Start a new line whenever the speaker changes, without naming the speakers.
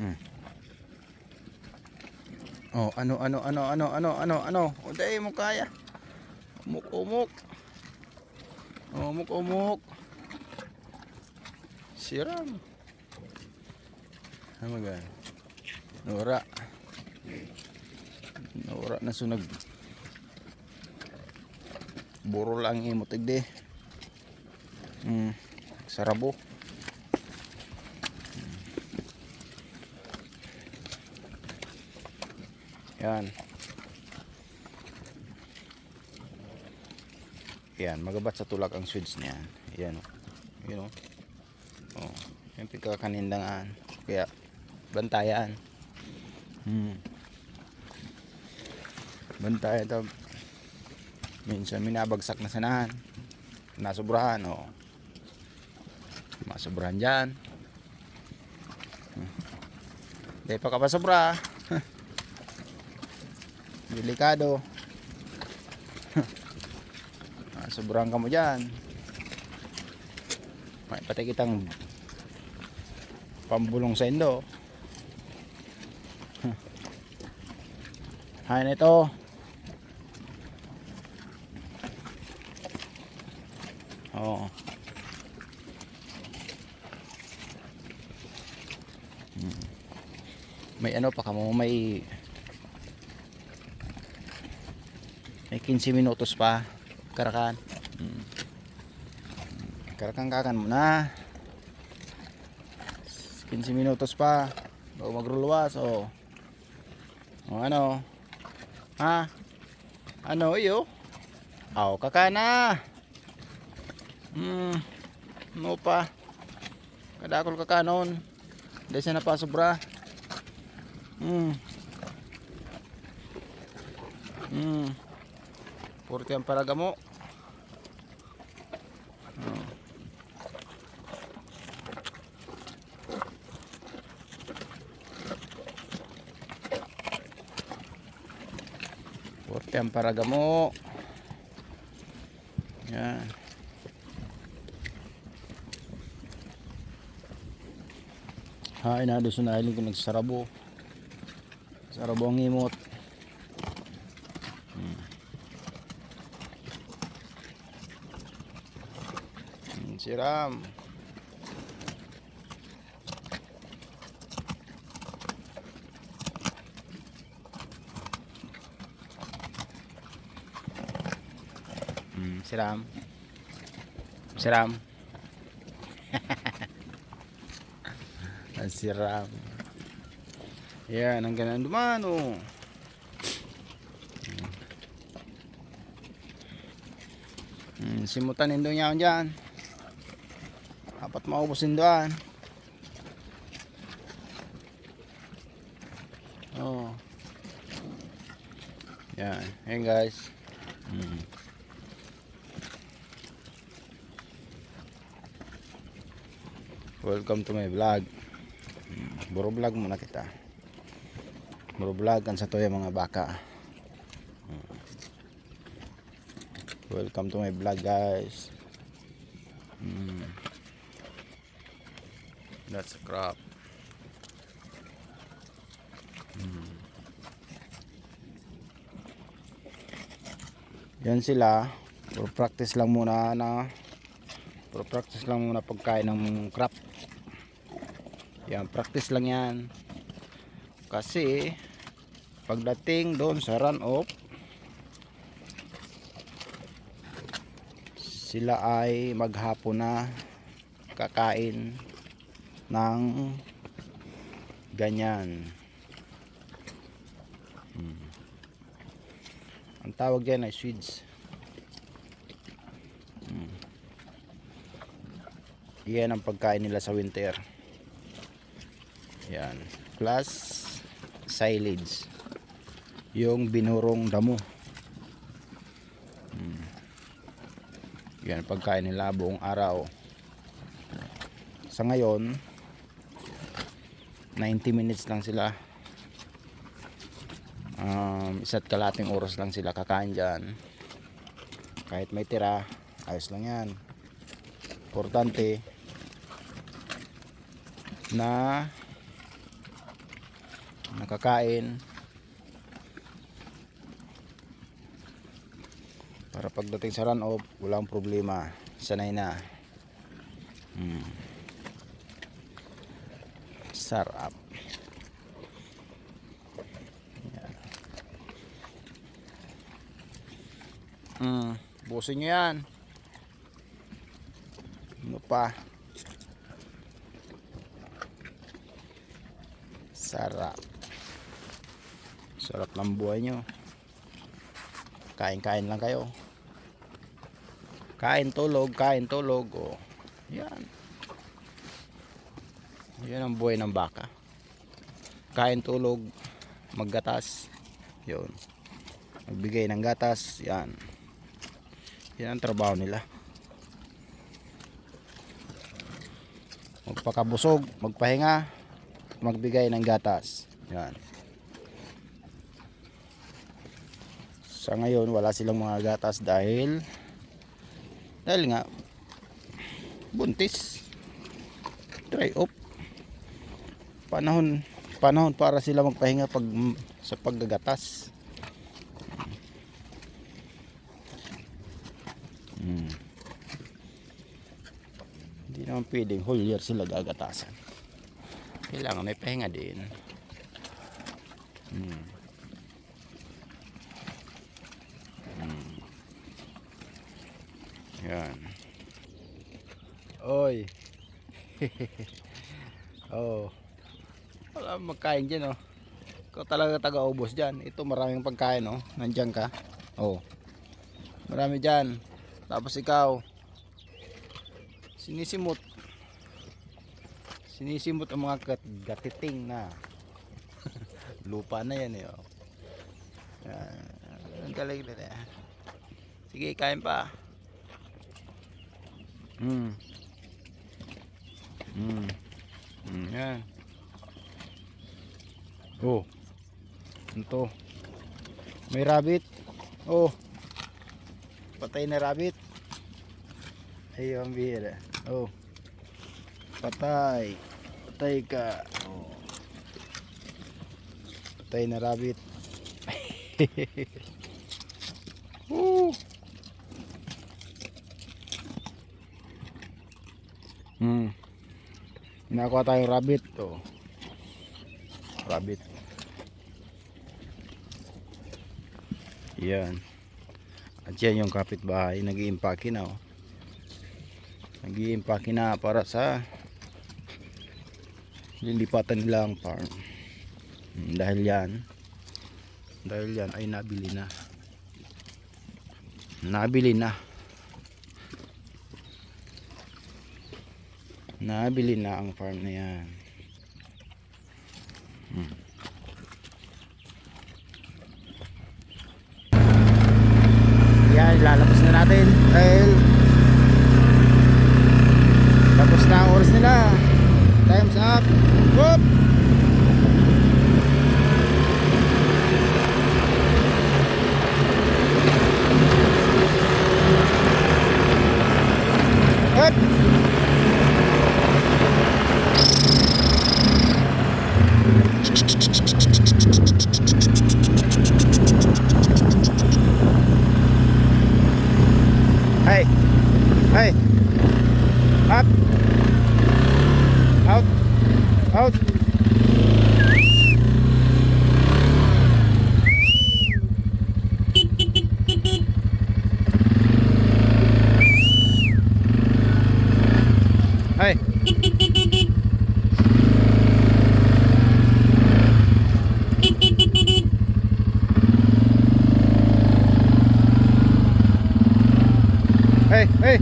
Hmm. Oh, ano. O dahil mo kaya. Umuk. Oh, umuk. Siram. Ano ba? Nora. Nora na sunag. Buro lang imot igde. Sarabo. Yan. Yan, magabat sa tulak ang switch niyan. Yan, you know. Oh, yung pagkakanindangan. Kaya bantayan. Bantayan to. Minsan minabagsak na sanahan. Nasubrahan, oh. Masubrahan diyan. Dahil pa ka pa sobra. Delikado. Sobrang ka mo dyan. May pati kitang pambulong sa indo. Hay na ito. Oo. May ano pa kamo, may 15 minutos pa. Karakan. Karakan kakan mo na. 15 minutos pa bago magruluwas. O ano? Ha? Ano iyo? Aw kakana. No pa. Kadakol kakanon. Dahil siya na pa sobra. Purti ang paragamo. Purti ang paragamo. Yan. Hay na doon na iling ko nagsarabo. Sarabo ang imot. Siram. Siram. Siram. Yan, ang ganang dumano. Simutan nindo niya dyan. Apat maubusin doon. Oh. Yan. Ayan guys. Welcome to my vlog. Buro vlog muna kita. Buro vlog kan sa to yung mga baka. Welcome to my vlog guys. That's a crop. Yan sila. Puro practice lang muna pagkain ng crop. Yan, practice lang yan. Kasi pagdating doon sa run off, sila ay maghapon na kakain ng ganyan. Ang tawag dyan ay sweets. Yan ang pagkain nila sa winter. Yan, plus silage, yung binurong damo. Yan pagkain nila buong araw. Sa ngayon 90 minutes lang sila. Isa't kalating oras lang sila kakain dyan. Kahit may tira, ayos lang yan. Importante na nakakain. Para pagdating sa run off, walang problema. Sanay na. Sarap. Busin nyo yan. Ano pa? Sarap. Sarap ng buhay nyo. Kain-kain lang kayo. Kain tulog. Oh. Yan. Yan ang buhay ng baka. Kain tulog, maggatas. Yun. Magbigay ng gatas. Yan. Yan ang trabaho nila. Magpakabusog, magpahinga, magbigay ng gatas. Yan. Sa ngayon wala silang mga gatas dahil nga buntis, dry off, panahon para sila magpahinga sa paggagatas. Hindi naman pwedeng whole year sila gagatasan, kailangan may pahinga din. Yan. Oy. Oh. Wala magkain dyan, oh. Ikaw talaga taga-ubos dyan. Ito maraming pagkain, oh. Nandyan ka. Oh. Marami dyan. Tapos ikaw sinisimot ang mga gatiting na lupa na yan, eh, oh. Yan. Ang galing nila. Sige, kain pa. Yan. Oh. Ito. May rabbit. Oh. Patay na rabbit. Ay, ang bihira. Oh. Patay. Patay ka. Oh. Patay na rabbit. Nakuha tayong rabbit. Oh. Rabbit. Yan. At yan yung kapitbahay. Nag-iimpake na, oh. Nag-iimpake na para sa lilipatan nilang farm. Dahil yan ay nabili na. Nabili na ang farm na yan. Yan, lalabas na natin dahil tapos na ang oras nila. Time's up. Whoop! Up! Hey! Hey! Up! Out! Out! Hey! Hey! Hey!